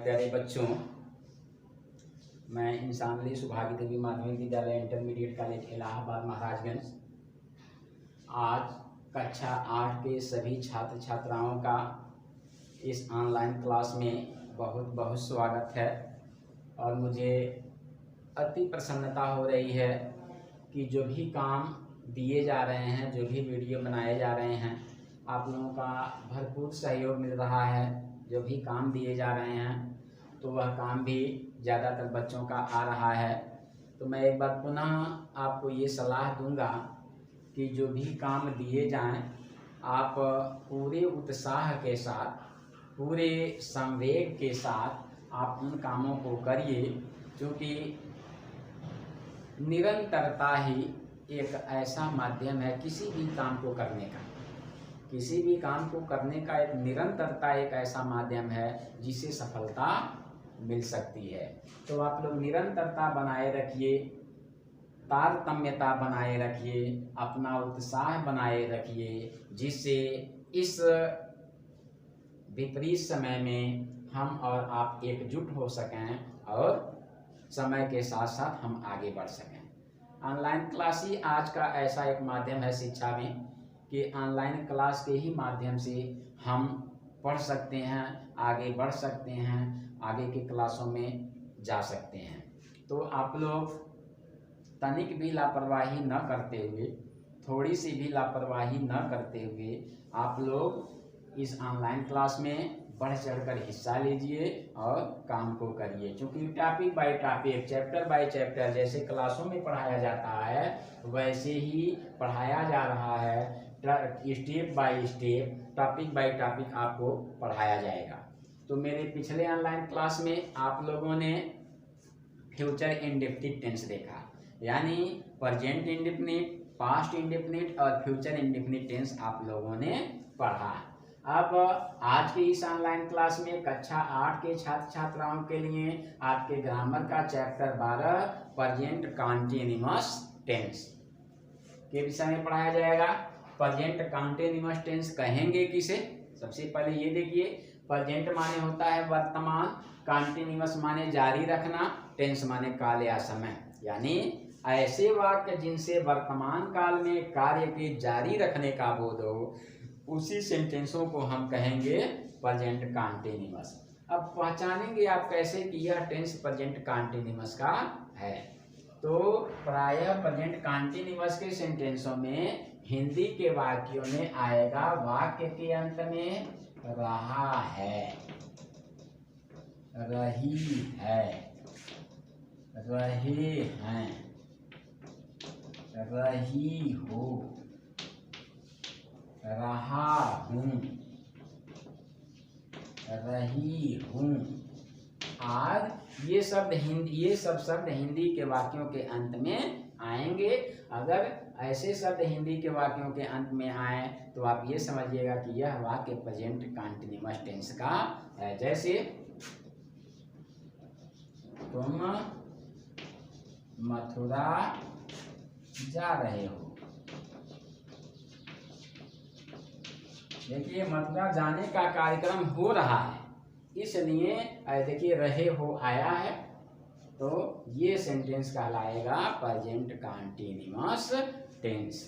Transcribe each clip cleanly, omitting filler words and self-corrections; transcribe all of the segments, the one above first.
प्यारे बच्चों, मैं इंसान अली सुभागी देवी माध्यमिक विद्यालय इंटरमीडिएट कॉलेज इलाहाबाद महाराजगंज आज कक्षा 8 के सभी छात्र छात्राओं का इस ऑनलाइन क्लास में बहुत बहुत स्वागत है। और मुझे अति प्रसन्नता हो रही है कि जो भी काम दिए जा रहे हैं, जो भी वीडियो बनाए जा रहे हैं, आप लोगों का भरपूर सहयोग मिल रहा है। जो भी काम दिए जा रहे हैं तो वह काम भी ज़्यादातर बच्चों का आ रहा है। तो मैं एक बार पुनः आपको ये सलाह दूंगा कि जो भी काम दिए जाएं, आप पूरे उत्साह के साथ, पूरे संवेग के साथ आप उन कामों को करिए, क्योंकि निरंतरता ही एक ऐसा माध्यम है किसी भी काम को करने का। किसी भी काम को करने का एक निरंतरता एक ऐसा माध्यम है जिससे सफलता मिल सकती है। तो आप लोग निरंतरता बनाए रखिए, तारतम्यता बनाए रखिए, अपना उत्साह बनाए रखिए, जिससे इस विपरीत समय में हम और आप एकजुट हो सकें और समय के साथ साथ हम आगे बढ़ सकें। ऑनलाइन क्लास ही आज का ऐसा एक माध्यम है शिक्षा में कि ऑनलाइन क्लास के ही माध्यम से हम पढ़ सकते हैं, आगे बढ़ सकते हैं, आगे की क्लासों में जा सकते हैं। तो आप लोग तनिक भी लापरवाही न करते हुए, थोड़ी सी भी लापरवाही न करते हुए आप लोग इस ऑनलाइन क्लास में बढ़ चढ़कर हिस्सा लीजिए और काम को करिए। क्योंकि topic by topic, chapter by chapter जैसे क्लासों में पढ़ाया जाता है वैसे ही पढ़ाया जा रहा है। Step by step, topic by topic आपको पढ़ाया जाएगा। तो मेरे पिछले ऑनलाइन क्लास में आप लोगों ने फ्यूचर इंडेफिनिट टेंस देखा, यानी प्रेजेंट इंडेफिनिट, पास्ट इंडेफिनिट और फ्यूचर इंडेफिनिट टेंस आप लोगों ने पढ़ा। अब आज के इस ऑनलाइन क्लास में कक्षा 8 के छात्र छात्राओं के लिए आपके ग्रामर का चैप्टर 12 प्रेजेंट कॉन्टिन्यूअस टेंस के विषय में पढ़ाया जाएगा। प्रेजेंट कॉन्टिन्यूअस टेंस कहेंगे किसे? सबसे पहले ये देखिए, प्रेजेंट माने होता है वर्तमान, कॉन्टिन्यूअस माने जारी रखना, टेंस माने काल या समय। यानी ऐसे वाक्य जिनसे वर्तमान काल में कार्य के जारी रखने का बोध हो, उसी सेंटेंसों को हम कहेंगे प्रेजेंट कॉन्टिन्यूअस। अब पहचानेंगे आप कैसे कि यह टेंस प्रेजेंट कॉन्टिन्यूअस का है। तो प्रायः प्रेजेंट कॉन्टिन्यूअस के सेंटेंसों में हिंदी के वाक्यों में आएगा वाक्य के अंत में रहा है, रही है, रहे हैं, रही हो, रहा हूँ, रही हूँ आदि ये सब शब्द हिंदी के वाक्यों के अंत में आएंगे। अगर ऐसे शब्द हिंदी के वाक्यों के अंत में आए तो आप ये समझिएगा कि यह वाक्य प्रेजेंट कॉन्टिन्यूअस टेंस का है। जैसे तुम मथुरा जा रहे हो। देखिए, मथुरा जाने का कार्यक्रम हो रहा है, इसलिए देखिए रहे हो आया है, तो ये सेंटेंस कहलाएगा प्रेजेंट कॉन्टिन्यूअस टेंस।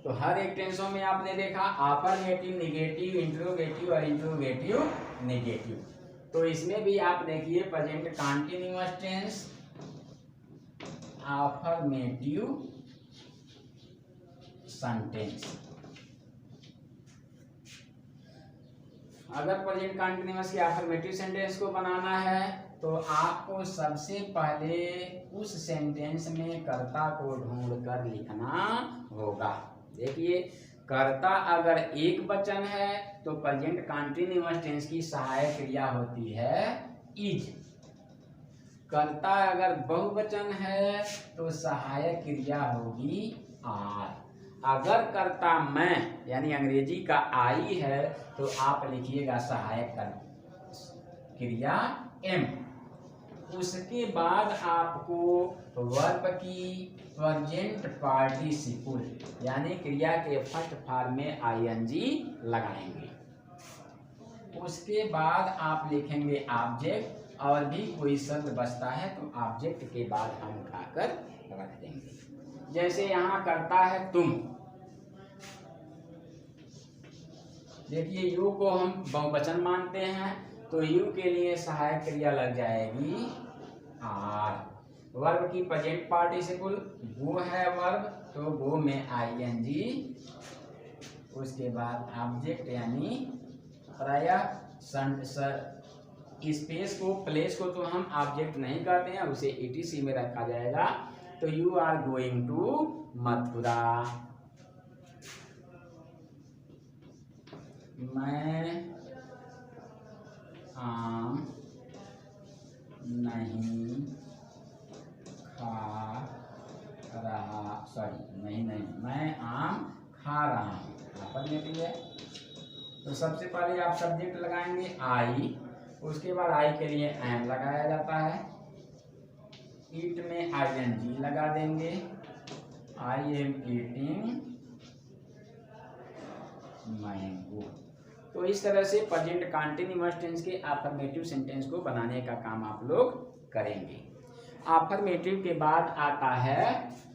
तो हर एक टेंसों में आपने देखा अफर्मेटिव, नेगेटिव, इंट्रोगेटिव और इंट्रोगेटिव नेगेटिव। तो इसमें भी आप देखिए present continuous tense, affirmative sentence. अगर प्रेजेंट कॉन्टिन्यूअस के अफर्मेटिव सेंटेंस को बनाना है तो आपको सबसे पहले उस सेंटेंस में कर्ता को ढूंढकर लिखना होगा। देखिए, कर्ता अगर एक वचन है तो प्रेजेंट कॉन्टिन्यूअस टेंस की सहायक क्रिया होती है इज। कर्ता अगर बहुवचन है तो सहायक क्रिया होगी आर। अगर कर्ता मैं यानी अंग्रेजी का आई है तो आप लिखिएगा सहायक क्रिया एम। उसके बाद आपको वर्ब की प्रेजेंट पार्टिसिपल यानी क्रिया के फर्स्ट फॉर्म में आईएनजी लगाएंगे। उसके बाद आप लिखेंगे ऑब्जेक्ट, और भी कोई शब्द बचता है तो ऑब्जेक्ट के बाद हम उठाकर रख देंगे। जैसे यहाँ करता है तुम, देखिए यू को हम बहुवचन मानते हैं, तो यू के लिए सहायक क्रिया लग जाएगी आर। वर्ब की प्रेजेंट पार्टिसिपल गो है वर्ब, तो गो में आईएनजी, उसके बाद ऑब्जेक्ट यानी प्रायः स्पेस को, प्लेस को तो हम ऑब्जेक्ट नहीं कहते हैं, उसे ईटीसी में रखा जाएगा। तो you are going to Mathura, मैं आम नहीं खा रहा, सॉरी नहीं, मैं आम खा रहा हूँ, अफर्मेटिव है। तो सबसे पहले आप सब्जेक्ट लगाएंगे आई, उसके बाद आई के लिए एम लगाया जाता है, ईट में आईएनजी लगा देंगे, आई एम ईटिंग मैंगो। तो इस तरह से प्रेजेंट कंटीन्यूअस टेंस के अफर्मेटिव सेंटेंस को बनाने का काम आप लोग करेंगे। अफर्मेटिव के बाद आता है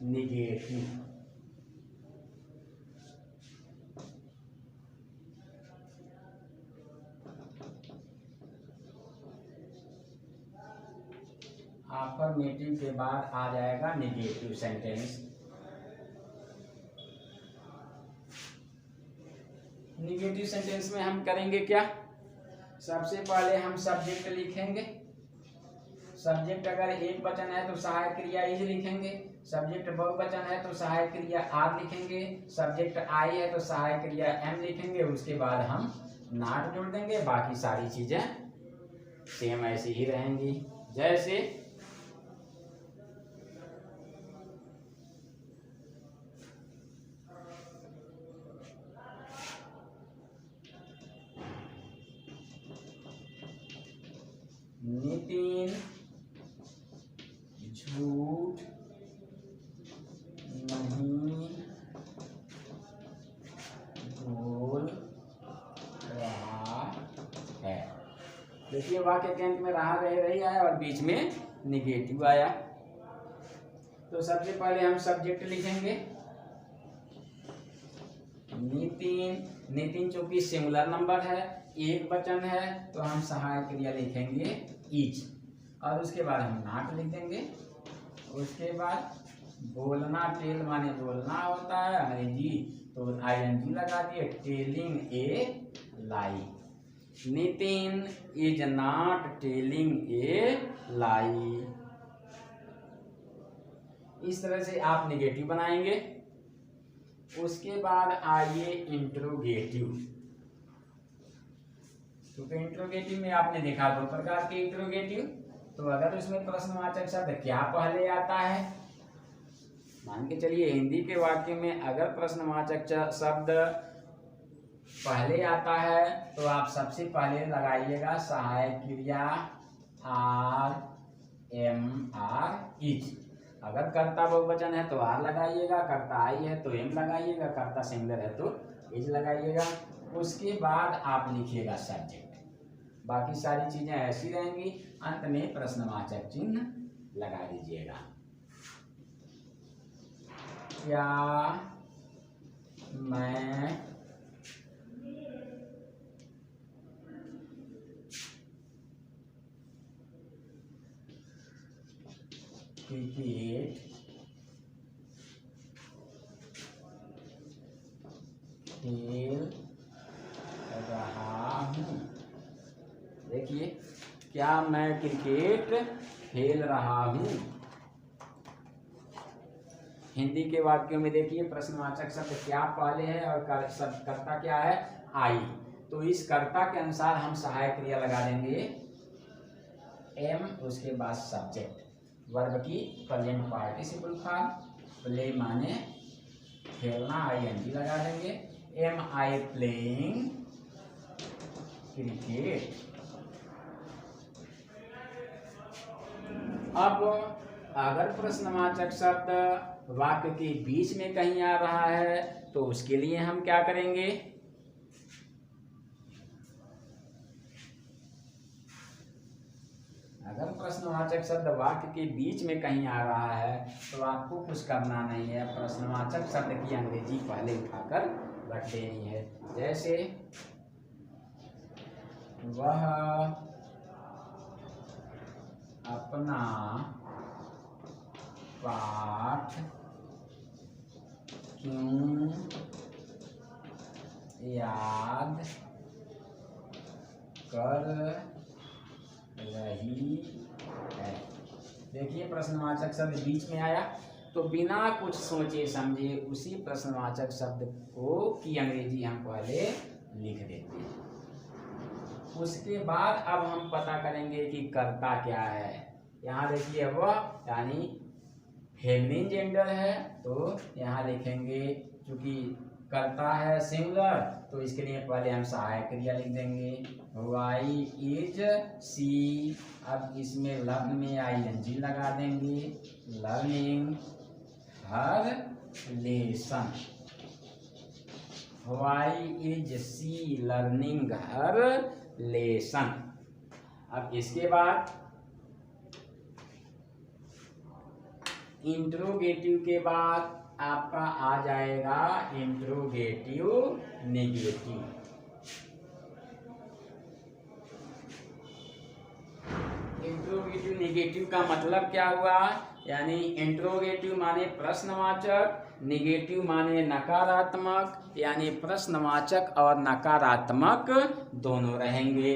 निगेटिव। अफर्मेटिव के बाद आ जाएगा निगेटिव सेंटेंस। निगेटिव सेंटेंस में हम करेंगे क्या, सबसे पहले हम सब्जेक्ट लिखेंगे। सब्जेक्ट अगर एक वचन है तो सहायक क्रिया इज लिखेंगे, सब्जेक्ट बहुवचन है तो सहायक क्रिया आर लिखेंगे, सब्जेक्ट आई है तो सहायक क्रिया एम लिखेंगे, उसके बाद हम नॉट जोड़ देंगे, बाकी सारी चीजें सेम ऐसी ही रहेंगी। जैसे नितिन झूठ नहीं बोल रहा है। देखिए वाक्य के अंत में रहा रही आया और बीच में निगेटिव आया। तो सबसे पहले हम सब्जेक्ट लिखेंगे नितिन। नितिन चूंकि सिंगुलर नंबर है, एक वचन है, तो हम सहायक क्रिया लिखेंगे इज, और उसके बाद हम नॉट लिख देंगे। उसके बाद बोलना, टेल माने बोलना होता है अंग्रेजी, तो आईएनजी लगा दिए, telling a lie. Nitin is not telling a lie. इस तरह से आप निगेटिव बनाएंगे। उसके बाद आइए इंट्रोगेटिव। क्योंकि इंट्रोगेटिव में आपने देखा दो प्रकार के इंट्रोगेटिव, तो अगर उसमें प्रश्नवाचक शब्द क्या पहले आता है, मान के चलिए हिंदी के वाक्य में अगर प्रश्नवाचक शब्द पहले आता है तो आप सबसे पहले लगाइएगा सहायक क्रिया आर एम आर इज। अगर कर्ता बहुवचन है तो आर लगाइएगा, कर्ता आई है तो एम लगाइएगा, कर्ता सिंगुलर है तो इज लगाइएगा। उसके बाद आप लिखिएगा सब्जेक्ट, बाकी सारी चीजें ऐसी रहेंगी। अंत में प्रश्नवाचक चिन्ह लगा दीजिएगा। क्या मैं क्रिकेट खेल रहा हूँ। देखिए, क्या मैं क्रिकेट खेल रहा हूँ। हिंदी के वाक्यों में देखिए प्रश्नवाचक शब्द क्या पहले है और कर्ता क्या है, आई। तो इस कर्ता के अनुसार हम सहायक क्रिया लगा देंगे एम, उसके बाद सब्जेक्ट। वर्ब की प्रेजेंट पार्टिसिपल फॉर्म, प्ले माने खेलना, आईएनजी लगा देंगे। Am I playing cricket. अब अगर प्रश्नवाचक शब्द वाक्य के बीच में कहीं आ रहा है तो उसके लिए हम क्या करेंगे, अगर प्रश्नवाचक शब्द वाक्य के बीच में कहीं आ रहा है तो आपको कुछ करना नहीं है, प्रश्नवाचक शब्द की अंग्रेजी पहले उठाकर रख देनी है। जैसे वह अपना पाठ क्यों याद कर रही है। देखिए प्रश्नवाचक शब्द बीच में आया तो बिना कुछ सोचे समझे उसी प्रश्नवाचक शब्द को की अंग्रेजी हम पहले लिख देते हैं। उसके बाद अब हम पता करेंगे कि कर्ता क्या है। यहाँ देखिए वह यानी फेमिनिन जेंडर है तो यहाँ लिखेंगे, चूंकि कर्ता है सिंगुलर तो इसके लिए पहले हम सहायक क्रिया लिख देंगे, वाई इज सी। अब इसमें लर्न में ING लगा देंगे, learning her lesson. Why is she learning her lesson. अब इसके बाद इंट्रोगेटिव के बाद आपका आ जाएगा इंट्रोगेटिव नेगेटिव। इंट्रोगेटिव नेगेटिव का मतलब क्या हुआ, यानी इंट्रोगेटिव माने प्रश्नवाचक, नेगेटिव माने नकारात्मक, यानी प्रश्नवाचक और नकारात्मक दोनों रहेंगे।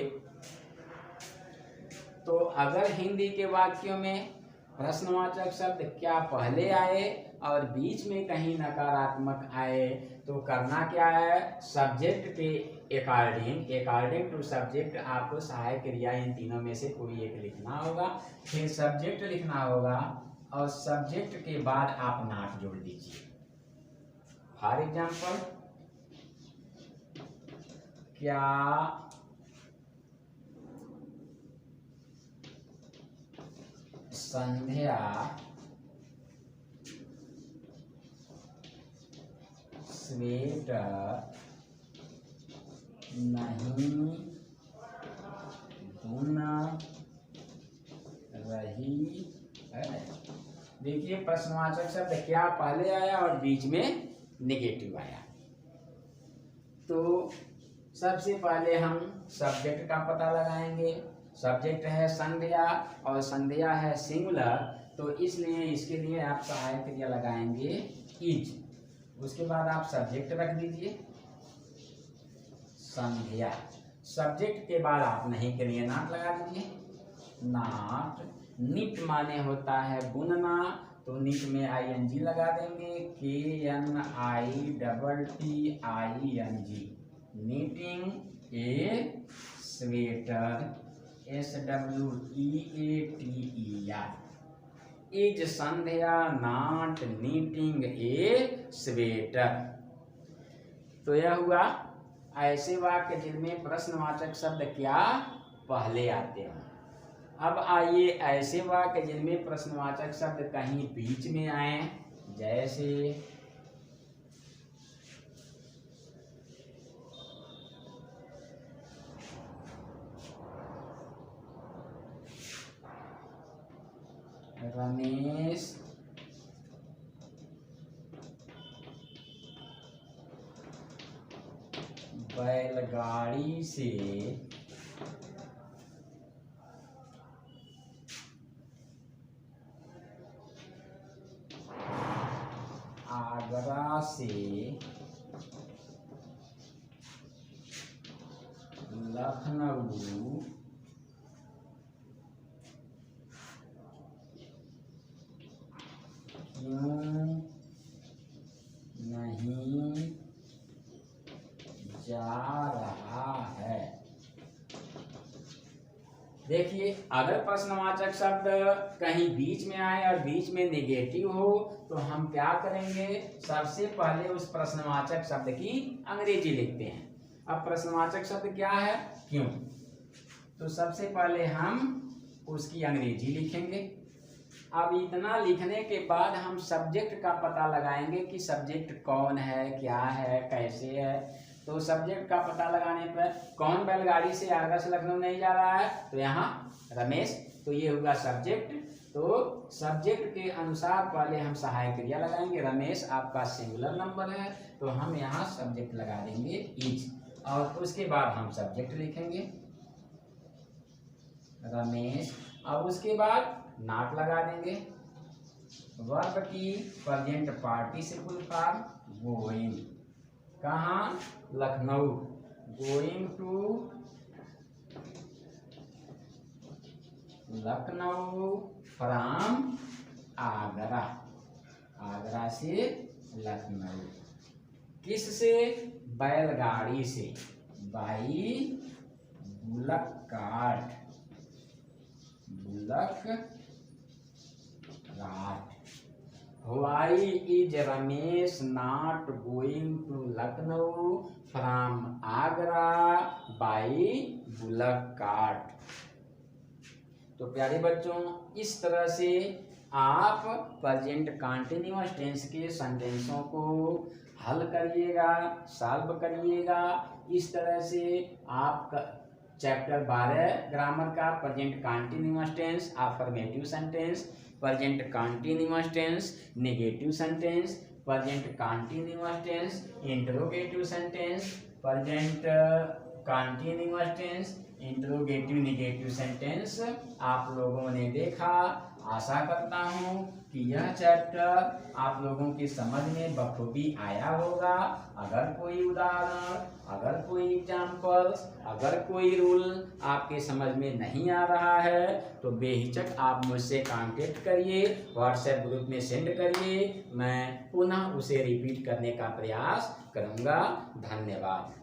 तो अगर हिंदी के वाक्यों में प्रश्नवाचक शब्द क्या पहले आए और बीच में कहीं नकारात्मक आए तो करना क्या है, सब्जेक्ट के अकॉर्डिंग टू सब्जेक्ट आपको सहायक क्रिया इन तीनों में से कोई एक लिखना होगा, फिर सब्जेक्ट लिखना होगा और सब्जेक्ट के बाद आप नॉट जोड़ दीजिए। फॉर एग्जाम्पल, क्या संध्या स्वेटर नहीं बुन रही है। देखिए प्रश्नवाचक शब्द क्या पहले आया और बीच में नेगेटिव आया। तो सबसे पहले हम सब्जेक्ट का पता लगाएंगे। सब्जेक्ट है संध्या और संध्या है सिंगुलर, तो इसलिए इसके लिए आप सहायक क्रिया लगाएंगे इज। उसके बाद आप सब्जेक्ट रख दीजिए संध्या। सब्जेक्ट के बाद आप नहीं के लिए नॉट लगा दीजिए, नॉट। निट माने होता है बुनना, तो निट में ING लगा देंगे, KNITTING। Knitting A sweater, SWEATER। Is Sandhya not knitting A sweater. तो यह हुआ ऐसे वाक्य जिनमें प्रश्नवाचक शब्द क्या पहले आते हैं। अब आइए ऐसे वाक्य जिनमें प्रश्नवाचक शब्द कहीं बीच में आए, जैसे रमेश बैलगाड़ी से आगरा से लखनऊ क्यों नहीं जा रहा है। देखिए अगर प्रश्नवाचक शब्द कहीं बीच में आए और बीच में नेगेटिव हो तो हम क्या करेंगे, सबसे पहले उस प्रश्नवाचक शब्द की अंग्रेजी लिखते हैं। अब प्रश्नवाचक शब्द क्या है, क्यों, तो सबसे पहले हम उसकी अंग्रेजी लिखेंगे। अब इतना लिखने के बाद हम सब्जेक्ट का पता लगाएंगे कि सब्जेक्ट कौन है, क्या है, कैसे है। तो सब्जेक्ट का पता लगाने पर कौन बैलगाड़ी से आगरा से लखनऊ नहीं जा रहा है, तो यहाँ रमेश तो ये होगा सब्जेक्ट। तो सब्जेक्ट के अनुसार पहले हम सहायक क्रिया लगाएंगे। रमेश आपका सिंगुलर नंबर है, तो हम यहाँ सब्जेक्ट लगा देंगे इज, और उसके बाद हम सब्जेक्ट लिखेंगे रमेश, और उसके बाद नॉट लगा देंगे। वर्ब की प्रेजेंट पार्टिसिपल फॉर्म गोइंग, कहाँ, Lucknow, going to Lucknow from Agra, Agra से लखनऊ। किस से, बैलगाड़ी से, by bullock cart, bullock cart. Why is Ramesh not going to Lucknow from Agra by bullock cart. तो प्यारे बच्चों, इस तरह से आप प्रेजेंट कंटीन्यूअस टेंस के सेंटेंसों को हल करिएगा, सॉल्व करिएगा। इस तरह से आप चैप्टर 12 ग्रामर का present continuous tense, affirmative sentence, present continuous tense, negative sentence, present continuous tense, interrogative sentence, present continuous tense, interrogative negative sentence आप लोगों ने देखा। आशा करता हूँ कि यह चैप्टर आप लोगों की समझ में बखूबी आया होगा। अगर कोई उदाहरण, अगर कोई एग्जाम्पल्स, अगर कोई रूल आपके समझ में नहीं आ रहा है तो बेहिचक आप मुझसे कांटेक्ट करिए, व्हाट्सएप ग्रुप में सेंड करिए, मैं पुनः उसे रिपीट करने का प्रयास करूँगा। धन्यवाद।